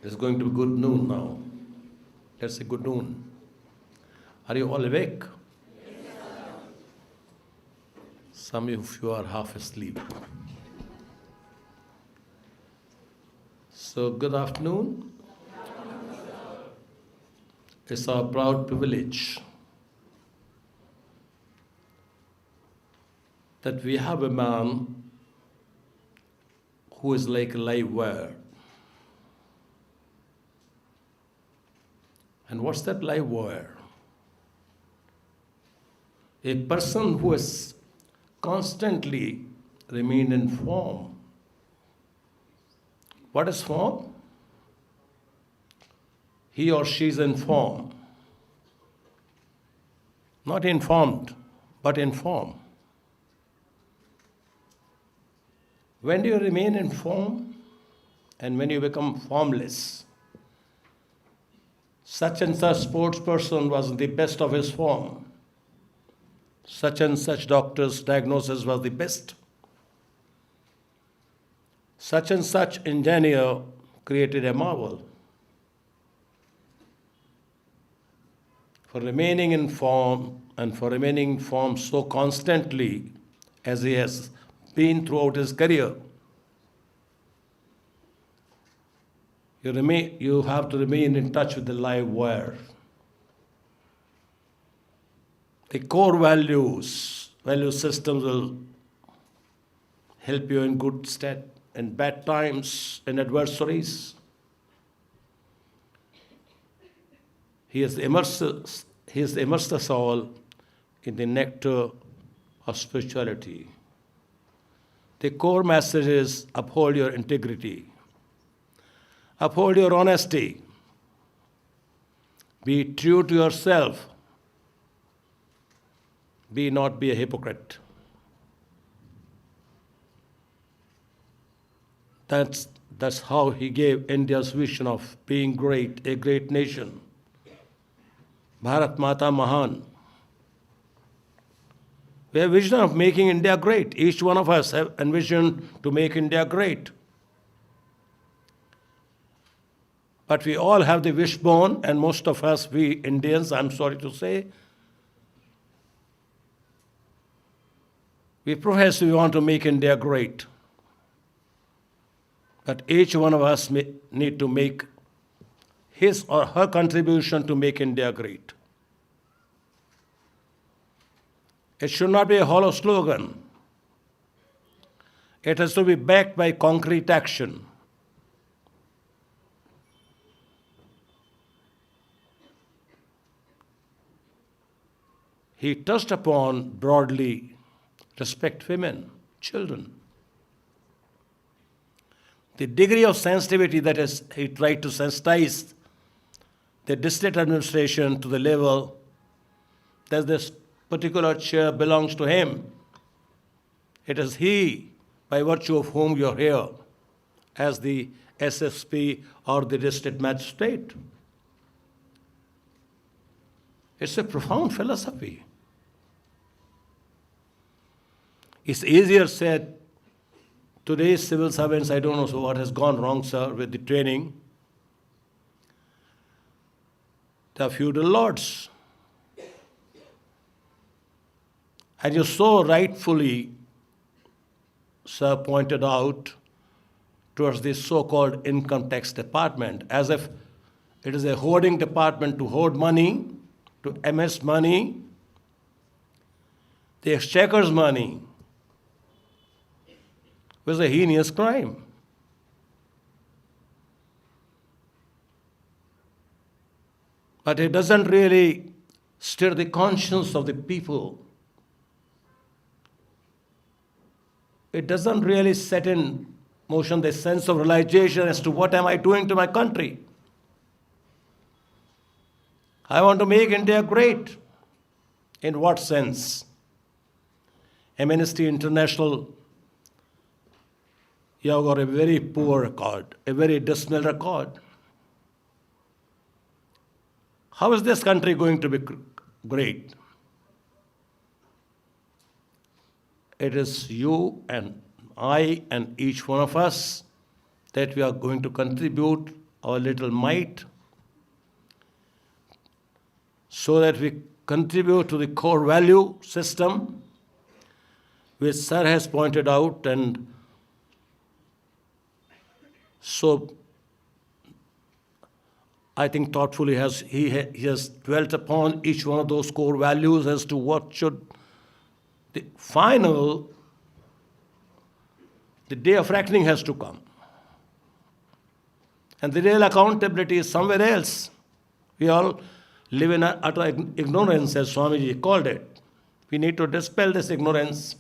It's going to be good noon now. Let's say good noon. Are you all awake? Some of you are half asleep. So, good afternoon. It's our proud privilege that we have a man who is like a live wire. And what's that live wire? A person who has constantly remained in form. What is form? He or she is in form. Not informed, but in form. When do you remain in form? And when you become formless? Such and such sports person was the best of his form. Such and such doctor's diagnosis was the best. Such and such engineer created a marvel. For remaining in form and for remaining in form so constantly as he has been throughout his career, you have to remain in touch with the live wire. The core value systems will help you in good stead, in bad times, in adversaries. He has immersed us all in the nectar of spirituality. The core message is uphold your integrity. Uphold your honesty. Be true to yourself. Be a hypocrite. That's how he gave India's vision of being great, a great nation. Bharat Mata Mahan. We have a vision of making India great. Each one of us have envisioned to make India great. But we all have the wishbone, and most of us, we Indians, I'm sorry to say, we profess we want to make India great. But each one of us need to make his or her contribution to make India great. It should not be a hollow slogan. It has to be backed by concrete action. He touched upon broadly respect women, children. The degree of sensitivity that is, he tried to sensitize the district administration to the level that this particular chair belongs to him. It is he, by virtue of whom you're here, as the SSP or the district magistrate. It's a profound philosophy. It's easier said. Today's civil servants, I don't know so what has gone wrong, sir, with the training. They are feudal lords. And you so rightfully, sir, pointed out towards this so-called income tax department, as if it is a hoarding department to hoard money, to amass money, the exchequer's money, was a heinous crime. But it doesn't really stir the conscience of the people. It doesn't really set in motion the sense of realization as to what am I doing to my country. I want to make India great. In what sense? Amnesty International, you have got a very poor record, a very dismal record. How is this country going to be great? It is you and I and each one of us that we are going to contribute our little mite, so that we contribute to the core value system, which Sir has pointed out, and so I think thoughtfully he has dwelt upon each one of those core values as to what should the day of reckoning has to come. And the real accountability is somewhere else. We all live in utter ignorance, as Swamiji called it. We need to dispel this ignorance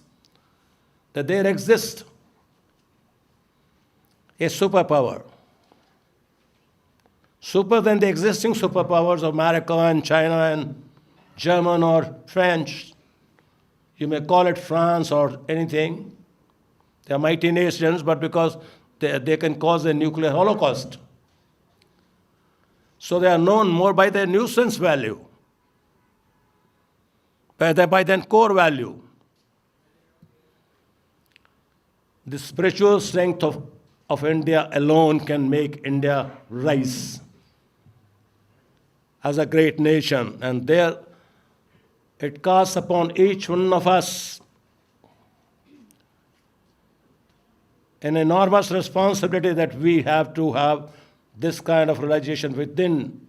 that there exists a superpower, super than the existing superpowers of America and China and German or French. You may call it France or anything. They are mighty nations, but because they can cause a nuclear holocaust. So they are known more by their nuisance value, by their core value. The spiritual strength of India alone can make India rise as a great nation. And there it casts upon each one of us an enormous responsibility that we have to have this kind of realization within.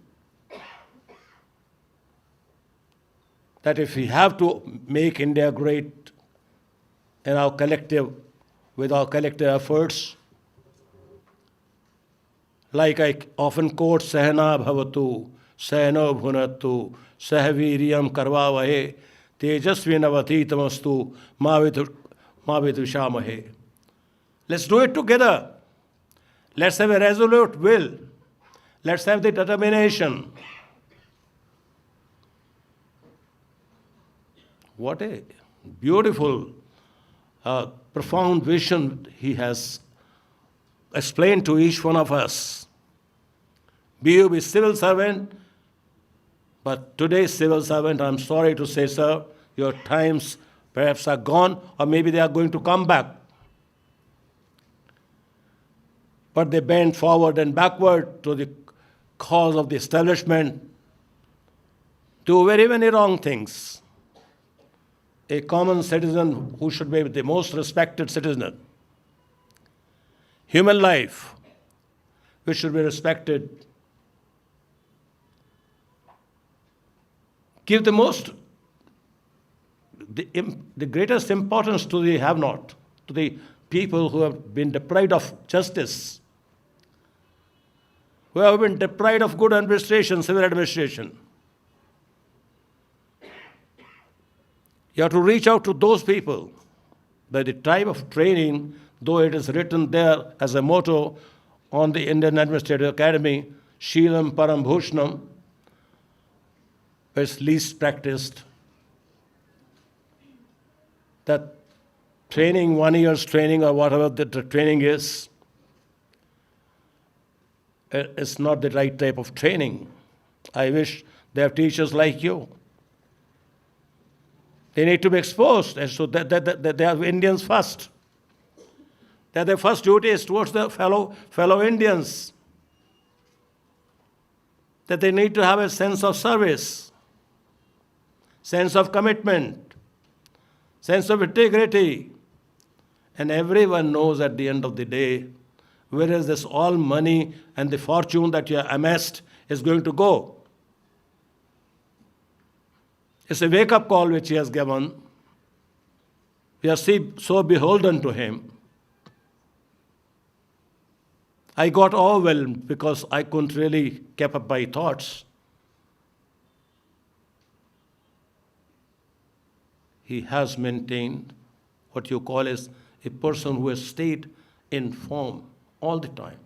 That if we have to make India great with our collective efforts, like I often quote, Sahana bhavatu, Sahano bhunatu, Sahaviryam karvavahe, Tejasvinavathitamastu, Mavidvishamahe. Let's do it together. Let's have a resolute will. Let's have the determination. What a beautiful, profound vision he has explained to each one of us. Be you a civil servant, but today's civil servant, I'm sorry to say, sir, your times perhaps are gone, or maybe they are going to come back. But they bend forward and backward to the cause of the establishment, do very many wrong things. A common citizen who should be the most respected citizen. Human life, which should be respected. Give the greatest importance to the have-not, to the people who have been deprived of justice, who have been deprived of good administration, civil administration. You have to reach out to those people. By the type of training, though it is written there as a motto on the Indian Administrative Academy, Sheelam Param Bhushnam, it's least practiced. That training, 1 year's training or whatever the training is, it's not the right type of training. I wish they have teachers like you. They need to be exposed, and so that they are Indians first. That their first duty is towards the fellow Indians. That they need to have a sense of service, sense of commitment, sense of integrity. And everyone knows at the end of the day, where is this all money and the fortune that you have amassed is going to go. It's a wake-up call which he has given. We are so beholden to him. I got overwhelmed because I couldn't really keep up my thoughts. He has maintained what you call as a person who has stayed in form all the time.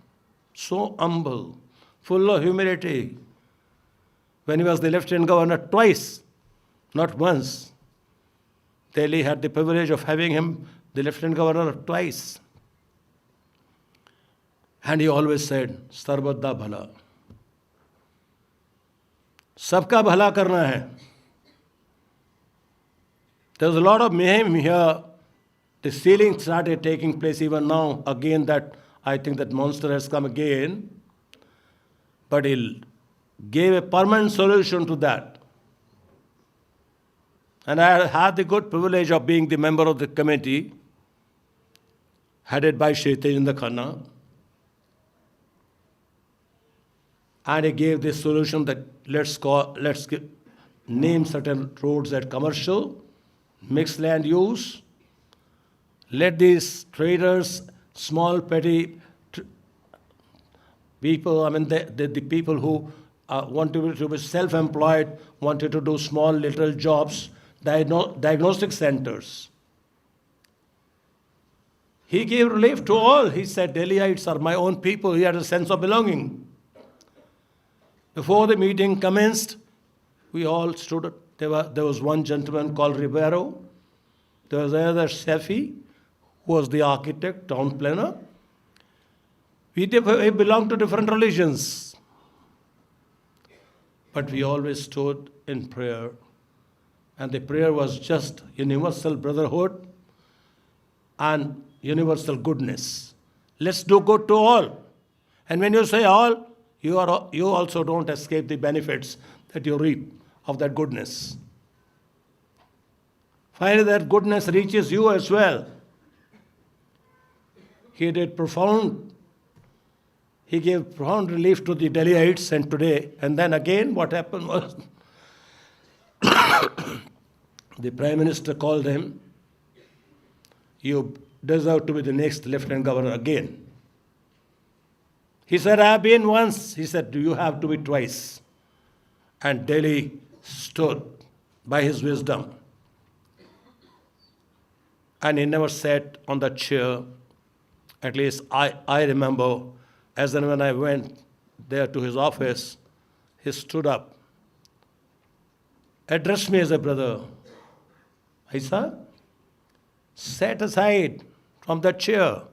So humble, full of humility. When he was the Lieutenant Governor twice, not once. Delhi had the privilege of having him the Lieutenant Governor twice. And he always said, Sarvada Bhala. Sabka bhala karna hai. There's a lot of mayhem here. The stealing started taking place even now. Again, that I think that monster has come again. but he gave a permanent solution to that. And I had the good privilege of being the member of the committee headed by Shri Tejendra Khanna. And he gave this solution that name certain roads as commercial, mixed land use. Let these traders, small petty people, the people who wanted to be self-employed, wanted to do small little jobs, diagnostic centers. He gave relief to all. He said, Delhiites are my own people. He had a sense of belonging. Before the meeting commenced, we all stood up. There was one gentleman called Ribeiro. There was another Sefi, who was the architect, town planner. We belonged to different religions. But we always stood in prayer. And the prayer was just universal brotherhood and universal goodness. Let's do good to all. And when you say all, you also don't escape the benefits that you reap of that goodness. Finally, that goodness reaches you as well. He gave profound relief to the Delhiites, and today, and then again what happened was, the Prime Minister called him, you deserve to be the next Lieutenant Governor again. He said, I have been once. He said, do you have to be twice? And Delhi stood by his wisdom. And he never sat on that chair. At least I remember, as and when I went there to his office, he stood up, addressed me as a brother. I said, sat aside from that chair.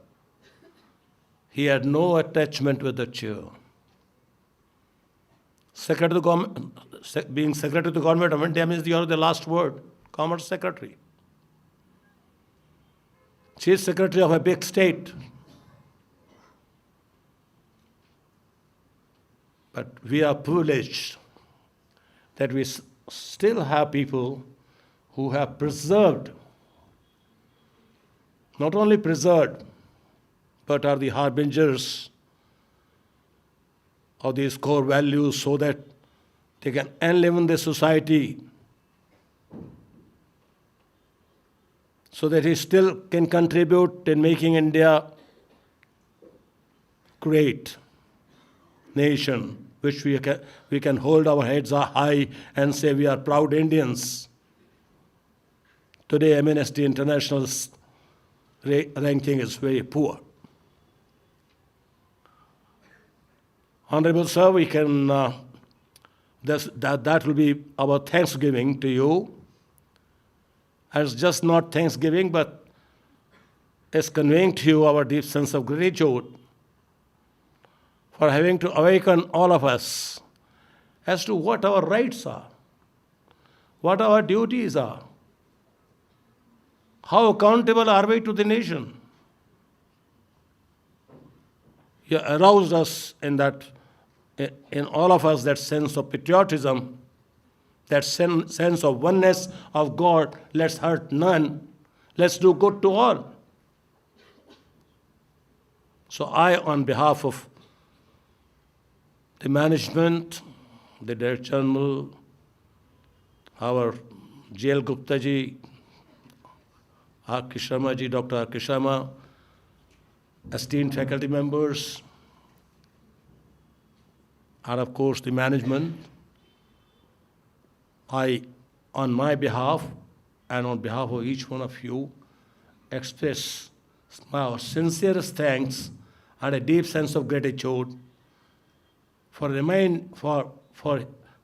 He had no attachment with the chair. Being Secretary of the Government of India means you're the last word, Commerce Secretary. Chief Secretary of a big state. But we are privileged that we still have people who have preserved, not only preserved, but are the harbingers of these core values so that they can enliven the society, so that he still can contribute in making India great nation, which we can hold our heads high and say we are proud Indians. Today, Amnesty International's ranking is very poor. Honorable Sir, we can, that will be our thanksgiving to you. It's just not thanksgiving, but it's conveying to you our deep sense of gratitude for having to awaken all of us as to what our rights are, what our duties are, how accountable are we to the nation. You aroused us in all of us that sense of patriotism, that sense of oneness of God. Let's hurt none. Let's do good to all. So I, on behalf of the management, the Director General, our J.L. Gupta ji, R.K. Sharma ji, Dr. R.K. Sharma, esteemed faculty members, and of course the management, I, on my behalf and on behalf of each one of you, express my sincerest thanks and a deep sense of gratitude for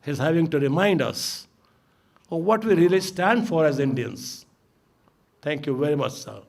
his having to remind us of what we really stand for as Indians. Thank you very much, sir.